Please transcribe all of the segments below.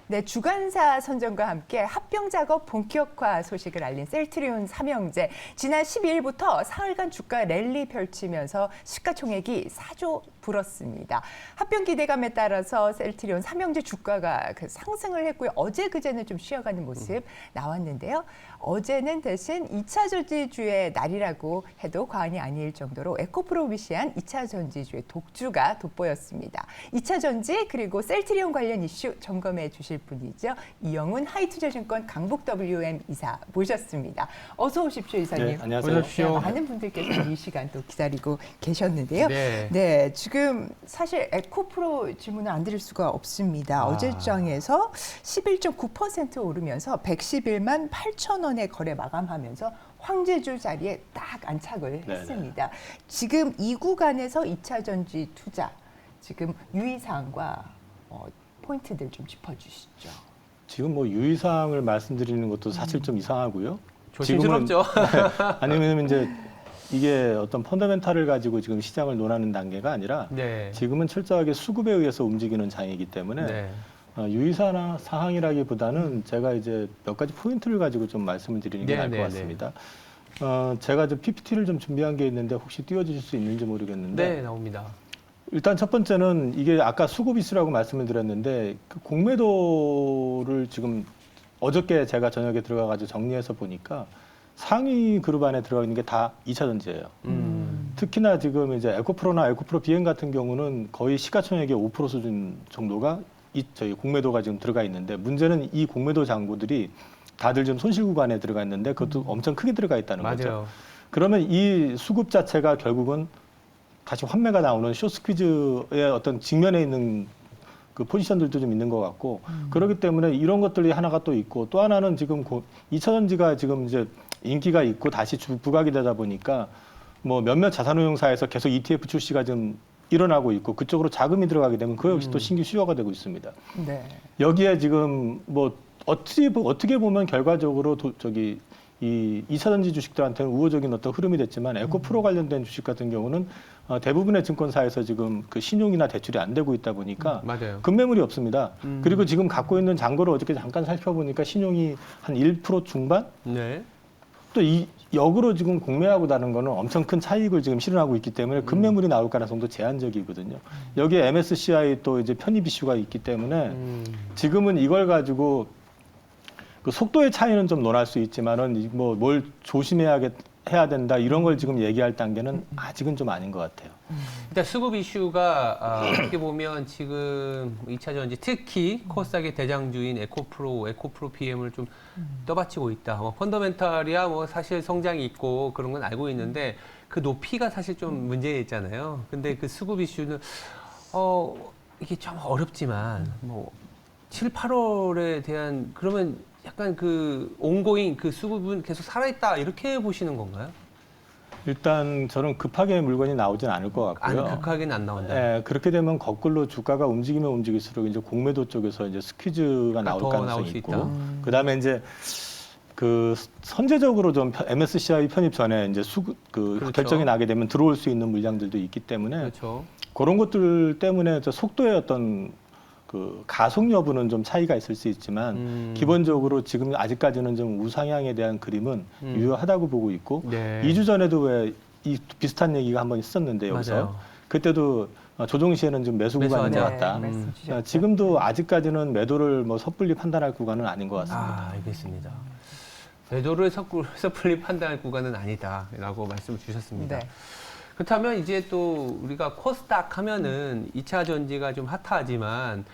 네, 주간사 선정과 함께 합병 작업 본격화 소식을 알린 셀트리온 삼형제. 지난 12일부터 사흘간 주가 랠리 펼치면서 시가총액이 4조 불었습니다. 합병 기대감에 따라서 셀트리온 삼형제 주가가 상승을 했고요. 어제 그제는 좀 쉬어가는 모습 나왔는데요. 어제는 대신 2차 전지주의 날이라고 해도 과언이 아닐 정도로 에코프로 위시한 2차 전지주의 독주가 돋보였습니다. 2차 전지 그리고 셀트리온 관련 이슈 점검해 주실 분이죠. 이영훈 하이투자증권 강북 WM 이사 모셨습니다. 어서 오십시오, 이사님. 네, 안녕하세요. 네, 많은 분들께서 이 시간 또 기다리고 계셨는데요. 네, 지금 사실 에코프로 질문을 안 드릴 수가 없습니다. 어제 장에서 11.9% 오르면서 111만 8천 원에 거래 마감하면서 황제주 자리에 딱 안착을 했습니다. 지금 이 구간에서 2차 전지 투자 지금 유의사항과 포인트들 좀 짚어주시죠. 지금 뭐 유의사항을 말씀드리는 것도 사실 좀 이상하고요. 조심스럽죠. 아니면 이제 이게 어떤 펀더멘탈을 가지고 지금 시장을 논하는 단계가 아니라 지금은 철저하게 수급에 의해서 움직이는 장이기 때문에 유의사항이라기보다는 제가 이제 몇 가지 포인트를 가지고 좀 말씀을 드리는 게 나을 것 같습니다. 제가 좀 PPT를 좀 준비한 게 있는데 혹시 띄워주실 수 있는지 모르겠는데. 네, 나옵니다. 일단 첫 번째는 이게 아까 수급 이슈라고 말씀을 드렸는데 그 공매도를 지금 어저께 제가 저녁에 들어가가지고 정리해서 보니까 상위 그룹 안에 들어가 있는 게 다 2차 전지예요. 특히나 지금 이제 에코프로나 에코프로 BM 같은 경우는 거의 시가총액의 5% 수준 정도가 저희 공매도가 지금 들어가 있는데 문제는 이 공매도 장고들이 다들 좀 손실 구간에 들어가 있는데 그것도 엄청 크게 들어가 있다는 거죠. 그러면 이 수급 자체가 결국은 다시 환매가 나오는 숏스퀴즈의 어떤 직면에 있는 그 포지션들도 좀 있는 것 같고 그렇기 때문에 이런 것들이 하나가 또 있고 또 하나는 지금 2차 전지가 지금 이제 인기가 있고 다시 부각이 되다 보니까 뭐 몇몇 자산운용사에서 계속 ETF 출시가 좀 일어나고 있고 그쪽으로 자금이 들어가게 되면 그 역시 또 신규 수요가 되고 있습니다. 여기에 지금 뭐 어떻게 보면 결과적으로 이 2차 전지 주식들한테는 우호적인 어떤 흐름이 됐지만 에코프로 관련된 주식 같은 경우는 대부분의 증권사에서 지금 그 신용이나 대출이 안 되고 있다 보니까 급매물이 없습니다. 그리고 지금 갖고 있는 잔고를 어저께 잠깐 살펴보니까 신용이 한 1% 중반? 또 역으로 지금 공매하고 다른 거는 엄청 큰 차익을 지금 실현하고 있기 때문에 급매물이 나올 가능성도 제한적이거든요. 여기에 MSCI 또 이제 편입 이슈가 있기 때문에 지금은 이걸 가지고 그 속도의 차이는 좀 논할 수 있지만은 뭐 뭘 조심해야 된다 이런 걸 지금 얘기할 단계는 아직은 좀 아닌 것 같아요. 일단 수급 이슈가 어떻게 보면 지금 2차 전지 특히 코스닥의 대장주인 에코프로 BM을 좀 떠받치고 있다. 뭐 펀더멘탈이야 뭐 사실 성장이 있고 그런 건 알고 있는데 그 높이가 사실 좀 문제 있잖아요. 근데 그 수급 이슈는 이게 좀 어렵지만 뭐 7, 8월에 대한 그러면 약간 그 온고잉 그 수급은 계속 살아있다 이렇게 보시는 건가요? 일단 저는 급하게 물건이 나오진 않을 것 같고요. 급하게는 안 나온다. 네, 그렇게 되면 거꾸로 주가가 움직이면 움직일수록 이제 공매도 쪽에서 이제 스퀴즈가 나올 가능성이 있고, 그 다음에 이제 그 선제적으로 좀 MSCI 편입 전에 이제 결정이 나게 되면 들어올 수 있는 물량들도 있기 때문에 그런 것들 때문에 속도의 어떤 그 가속 여부는 좀 차이가 있을 수 있지만 기본적으로 지금 아직까지는 좀 우상향에 대한 그림은 유효하다고 보고 있고 2주 전에도 왜 이 비슷한 얘기가 한번 있었는데 여기서 그때도 조정 시에는 좀 매수 구간인 것 같다. 지금도 아직까지는 매도를 뭐 섣불리 판단할 구간은 아닌 것 같습니다. 알겠습니다. 매도를 섣불리 판단할 구간은 아니다라고 말씀을 주셨습니다. 그렇다면 이제 또 우리가 코스닥 하면은 2차 전지가 좀 핫하지만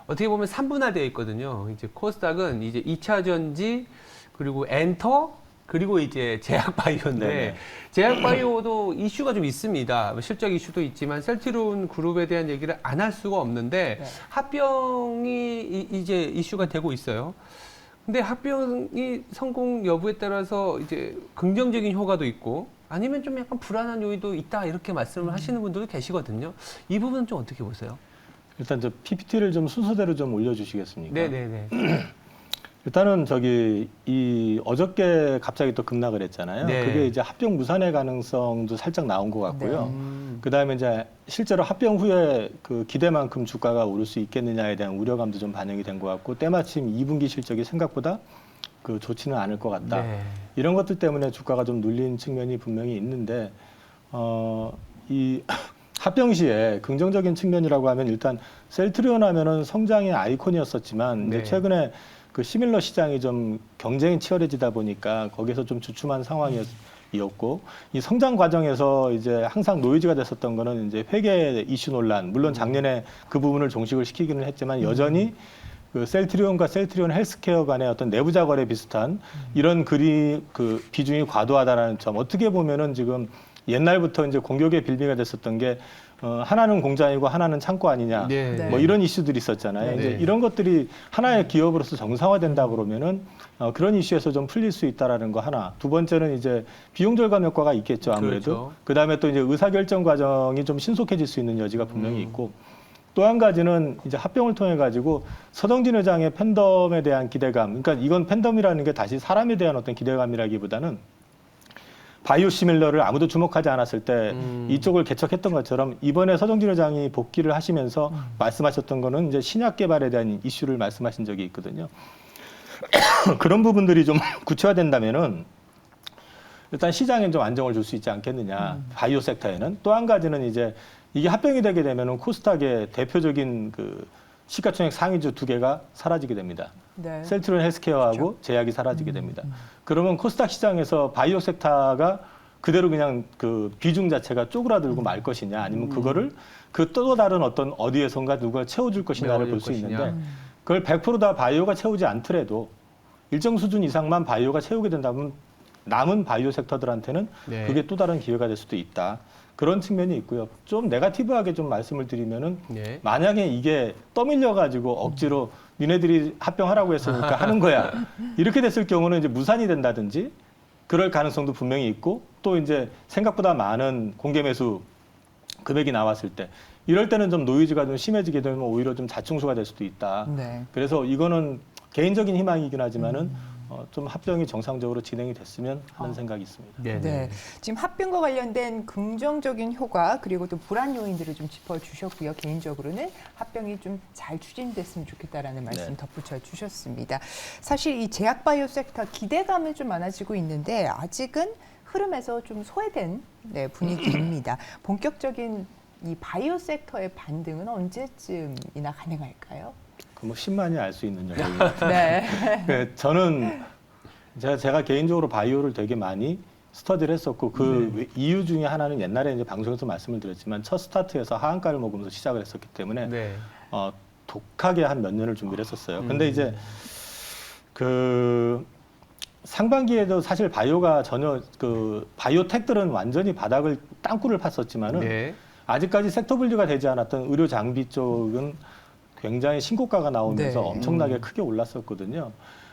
어떻게 보면 3분화되어 있거든요. 이제 코스닥은 이제 2차 전지 그리고 엔터 그리고 이제 제약바이오인데 제약바이오도 이슈가 좀 있습니다. 실적 이슈도 있지만 셀트리온 그룹에 대한 얘기를 안 할 수가 없는데 합병이 이제 이슈가 되고 있어요. 근데 합병이 성공 여부에 따라서 이제 긍정적인 효과도 있고 아니면 좀 약간 불안한 요인도 있다 이렇게 말씀을 하시는 분들도 계시거든요. 이 부분은 좀 어떻게 보세요? 일단 저 PPT를 좀 순서대로 좀 올려주시겠습니까? 네네네. 일단은 이 어저께 갑자기 또 급락을 했잖아요. 네. 그게 이제 합병 무산의 가능성도 살짝 나온 것 같고요. 네. 그다음에 이제 실제로 합병 후에 그 기대만큼 주가가 오를 수 있겠느냐에 대한 우려감도 좀 반영이 된 것 같고, 때마침 2분기 실적이 생각보다 그 좋지는 않을 것 같다. 네. 이런 것들 때문에 주가가 좀 눌린 측면이 분명히 있는데, 이 합병 시에 긍정적인 측면이라고 하면 일단 셀트리온 하면은 성장의 아이콘이었었지만 네. 이제 최근에 그 시밀러 시장이 좀 경쟁이 치열해지다 보니까 거기서 좀 주춤한 상황이었고, 이 성장 과정에서 이제 항상 노이즈가 됐었던 거는 이제 회계 이슈 논란, 물론 작년에 그 부분을 종식을 시키기는 했지만 여전히 그 셀트리온과 셀트리온 헬스케어 간의 어떤 내부자 거래 비슷한 이런 그 비중이 과도하다라는 점, 어떻게 보면은 지금 옛날부터 이제 공격의 빌미가 됐었던 게 하나는 공장이고 하나는 창고 아니냐, 네. 뭐 이런 이슈들이 있었잖아요. 네. 이제 이런 것들이 하나의 기업으로서 정상화된다 그러면은 그런 이슈에서 좀 풀릴 수 있다라는 거 하나. 두 번째는 이제 비용 절감 효과가 있겠죠, 아무래도. 그렇죠. 그다음에 또 이제 의사결정 과정이 좀 신속해질 수 있는 여지가 분명히 있고. 또 한 가지는 이제 합병을 통해 가지고 서정진 회장의 팬덤에 대한 기대감. 그러니까 이건 팬덤이라는 게 다시 사람에 대한 어떤 기대감이라기보다는 바이오 시밀러를 아무도 주목하지 않았을 때 이쪽을 개척했던 것처럼 이번에 서정진 회장이 복귀를 하시면서 말씀하셨던 거는 이제 신약 개발에 대한 이슈를 말씀하신 적이 있거든요. 그런 부분들이 좀 구체화된다면은 일단 시장에 좀 안정을 줄 수 있지 않겠느냐. 바이오 섹터에는. 또 한 가지는 이제 이게 합병이 되게 되면은 코스닥의 대표적인 그 시가총액 상위주 두 개가 사라지게 됩니다. 네. 셀트리온 헬스케어하고 제약이 사라지게 됩니다. 그러면 코스닥 시장에서 바이오 섹터가 그대로 그냥 그 비중 자체가 쪼그라들고 말 것이냐, 아니면 그거를 그 또 다른 어떤 어디에선가 누가 채워줄 것이냐를 볼 수 있는데, 그걸 100%다 바이오가 채우지 않더라도 일정 수준 이상만 바이오가 채우게 된다면 남은 바이오 섹터들한테는 네. 그게 또 다른 기회가 될 수도 있다. 그런 측면이 있고요. 좀 네거티브하게 좀 말씀을 드리면은 네. 만약에 이게 떠밀려 가지고 억지로 니네들이 합병하라고 했으니까 하는 거야. 이렇게 됐을 경우는 이제 무산이 된다든지 그럴 가능성도 분명히 있고, 또 이제 생각보다 많은 공개 매수 금액이 나왔을 때 이럴 때는 좀 노이즈가 좀 심해지게 되면 오히려 좀 자충수가 될 수도 있다. 네. 그래서 이거는 개인적인 희망이긴 하지만은 좀 합병이 정상적으로 진행이 됐으면 하는 생각이 있습니다. 네. 네. 지금 합병과 관련된 긍정적인 효과 그리고 또 불안 요인들을 좀 짚어주셨고요. 개인적으로는 합병이 좀 잘 추진됐으면 좋겠다라는 말씀 네. 덧붙여 주셨습니다. 사실 이 제약 바이오 섹터 기대감은 좀 많아지고 있는데 아직은 흐름에서 좀 소외된 분위기입니다. 본격적인 이 바이오 섹터의 반등은 언제쯤이나 가능할까요? 그 뭐 10만이 알 수 있는 영역입니다. 네. 네, 저는 제가 개인적으로 바이오를 되게 많이 스터디를 했었고 그 이유 중에 하나는 옛날에 이제 방송에서 말씀을 드렸지만 첫 스타트에서 하한가를 먹으면서 시작을 했었기 때문에 네. 독하게 한 몇 년을 준비를 했었어요. 근데 이제 그 상반기에도 사실 바이오가 전혀 그 바이오텍들은 완전히 바닥을 땅굴을 팠었지만은 네. 아직까지 섹터 분류가 되지 않았던 의료 장비 쪽은 굉장히 신고가가 나오면서 네. 엄청나게 크게 올랐었거든요.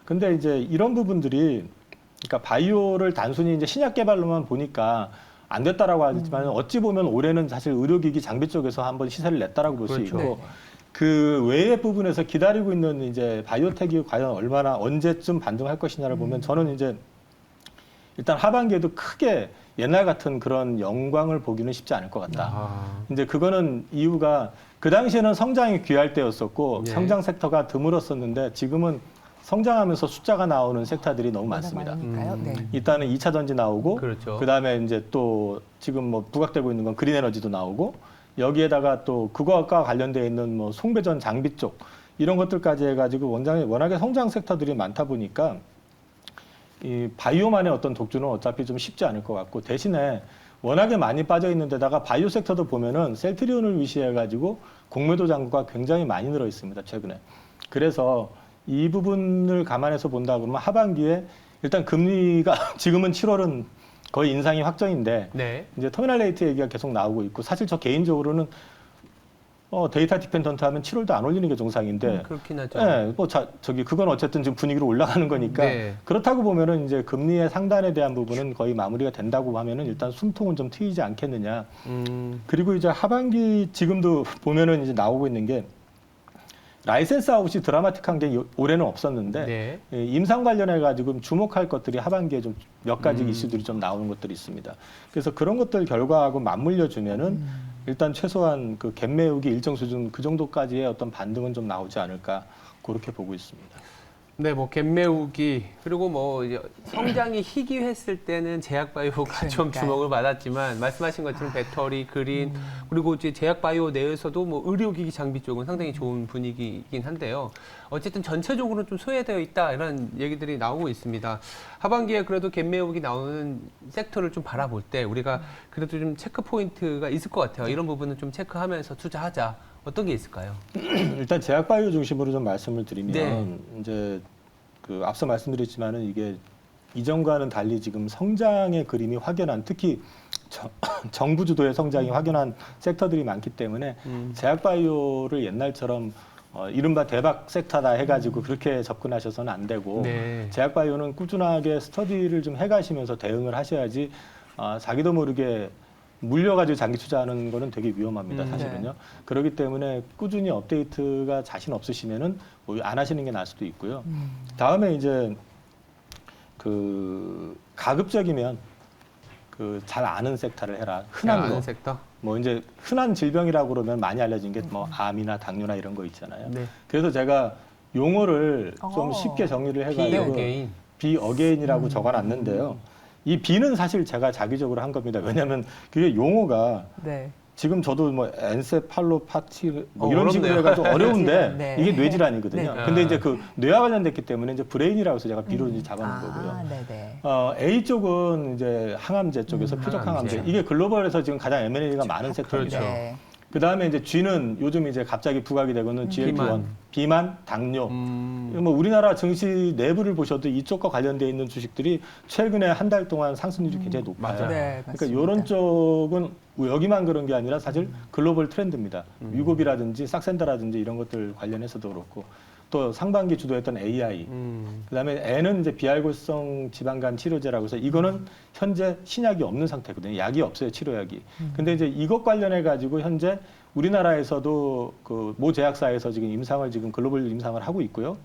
근데 이제 이런 부분들이 그러니까 바이오를 단순히 이제 신약 개발로만 보니까 안 됐다라고 하지만 어찌 보면 올해는 사실 의료기기 장비 쪽에서 한번 시세를 냈다라고 볼 수 그렇죠. 있고 그 외의 부분에서 기다리고 있는 이제 바이오텍이 과연 얼마나 언제쯤 반등할 것이냐를 보면 저는 이제 일단 하반기에도 크게 옛날 같은 그런 영광을 보기는 쉽지 않을 것 같다. 아. 이제 그거는 이유가 그 당시에는 성장이 귀할 때였었고 네. 성장 섹터가 드물었었는데 지금은 성장하면서 숫자가 나오는 섹터들이 너무 많습니다. 많으니까요. 네. 일단은 2차 전지 나오고 그렇죠. 그다음에 이제 또 지금 뭐 부각되고 있는 건 그린 에너지도 나오고 여기에다가 또 그거와 관련되어 있는 뭐 송배전 장비 쪽 이런 것들까지 해가지고 워낙에 성장 섹터들이 많다 보니까 이 바이오만의 어떤 독주는 어차피 좀 쉽지 않을 것 같고 대신에 워낙에 많이 빠져 있는 데다가 바이오 섹터도 보면은 셀트리온을 위시해가지고 공매도 잔고가 굉장히 많이 늘어 있습니다 최근에. 그래서 이 부분을 감안해서 본다 그러면 하반기에 일단 금리가 지금은 7월은 거의 인상이 확정인데 네. 이제 터미널 레이트 얘기가 계속 나오고 있고 사실 저 개인적으로는 데이터 디펜던트 하면 7월도 안 올리는 게 정상인데 그렇긴 하죠. 네, 뭐 그건 어쨌든 지금 분위기로 올라가는 거니까 네. 그렇다고 보면은 이제 금리의 상단에 대한 부분은 거의 마무리가 된다고 하면은 일단 숨통은 좀 트이지 않겠느냐. 그리고 이제 하반기 지금도 보면은 이제 나오고 있는 게 라이센스 아웃이 드라마틱한 게 올해는 없었는데 네. 임상 관련해 가지고 주목할 것들이 하반기에 좀 몇 가지 이슈들이 좀 나오는 것들이 있습니다. 그래서 그런 것들 결과하고 맞물려 주면은 일단 최소한 그 갭 메우기 일정 수준 그 정도까지의 어떤 반등은 좀 나오지 않을까 그렇게 보고 있습니다. 네, 뭐 갭 메우기 그리고 뭐 이제 성장이 희귀했을 때는 제약바이오가 좀 그러니까요. 주목을 받았지만 말씀하신 것처럼 배터리, 그린 그리고 이제 제약바이오 내에서도 뭐 의료기기 장비 쪽은 상당히 좋은 분위기이긴 한데요. 어쨌든 전체적으로 좀 소외되어 있다 이런 얘기들이 나오고 있습니다. 하반기에 그래도 갭 메우기 나오는 섹터를 좀 바라볼 때 우리가 그래도 좀 체크 포인트가 있을 것 같아요. 이런 부분은 좀 체크하면서 투자하자. 어떤 게 있을까요? 일단 제약바이오 중심으로 좀 말씀을 드리면 네. 이제 그 앞서 말씀드렸지만은 이게 이전과는 달리 지금 성장의 그림이 확연한 특히 정부 주도의 성장이 확연한 섹터들이 많기 때문에 제약바이오를 옛날처럼 이른바 대박 섹터다 해가지고 그렇게 접근하셔서는 안 되고 네. 제약바이오는 꾸준하게 스터디를 좀 해가시면서 대응을 하셔야지 자기도 모르게 물려가지고 장기 투자하는 거는 되게 위험합니다, 사실은요. 네. 그렇기 때문에 꾸준히 업데이트가 자신 없으시면은 뭐 안 하시는 게 나을 수도 있고요. 다음에 이제 그 가급적이면 그 잘 아는 섹터를 해라. 흔한 아는 거. 섹터? 뭐 이제 흔한 질병이라고 그러면 많이 알려진 게 뭐 암이나 당뇨나 이런 거 있잖아요. 네. 그래서 제가 용어를 좀 어. 쉽게 정리를 해가지고 비어게인. 비어게인이라고 적어놨는데요. 이 비는 사실 제가 자기적으로 한 겁니다. 왜냐하면 그게 용어가 네. 지금 저도 뭐 엔세팔로파티 뭐 이런 식으로 어렵네요. 해가지고 어려운데 뇌질환, 네. 이게 뇌질환이거든요. 네. 근데 이제 그 뇌와 관련됐기 때문에 이제 브레인이라고 해서 제가 비로 이제 잡아놓은 거고요. 네네. A 쪽은 이제 항암제 쪽에서 표적 항암제. 항암제. 이게 글로벌에서 지금 가장 M&A가 많은 섹터입니다. 그렇죠. 네. 그 다음에 이제 G는 요즘 이제 갑자기 부각이 되고는 GLP-1, 비만, 당뇨. 뭐 우리나라 증시 내부를 보셔도 이쪽과 관련돼 있는 주식들이 최근에 한 달 동안 상승률이 굉장히 높아요. 맞아요. 네, 그러니까 맞습니다. 이런 쪽은 여기만 그런 게 아니라 사실 글로벌 트렌드입니다. 위고비라든지 싹센다라든지 이런 것들 관련해서도 그렇고 또 상반기 주도했던 AI. 그다음에 N은 이제 비알골성 지방간 치료제라고 해서 이거는 현재 신약이 없는 상태거든요. 약이 없어요, 치료약이. 근데 이제 이것 관련해 가지고 현재 우리나라에서도 그 모 제약사에서 지금 임상을 지금 글로벌 임상을 하고 있고요.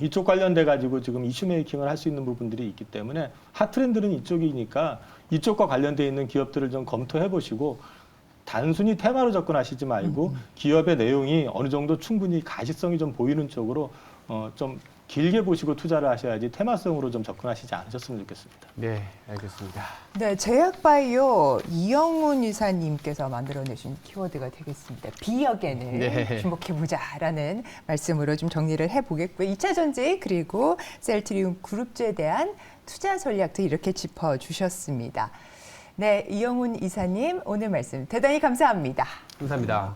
이쪽 관련돼 가지고 지금 이슈 메이킹을 할 수 있는 부분들이 있기 때문에 핫 트렌드는 이쪽이니까 이쪽과 관련돼 있는 기업들을 좀 검토해 보시고 단순히 테마로 접근하시지 말고 기업의 내용이 어느 정도 충분히 가시성이 좀 보이는 쪽으로 좀 길게 보시고 투자를 하셔야지 테마성으로 좀 접근하시지 않으셨으면 좋겠습니다. 네, 알겠습니다. 네, 제약바이오 이영훈 이사님께서 만들어내신 키워드가 되겠습니다. 비역에는 네. 주목해보자라는 말씀으로 좀 정리를 해보겠고요. 2차 전지 그리고 셀트리움 그룹주에 대한 투자 전략도 이렇게 짚어주셨습니다. 네, 이영훈 이사님 오늘 말씀 대단히 감사합니다. 감사합니다.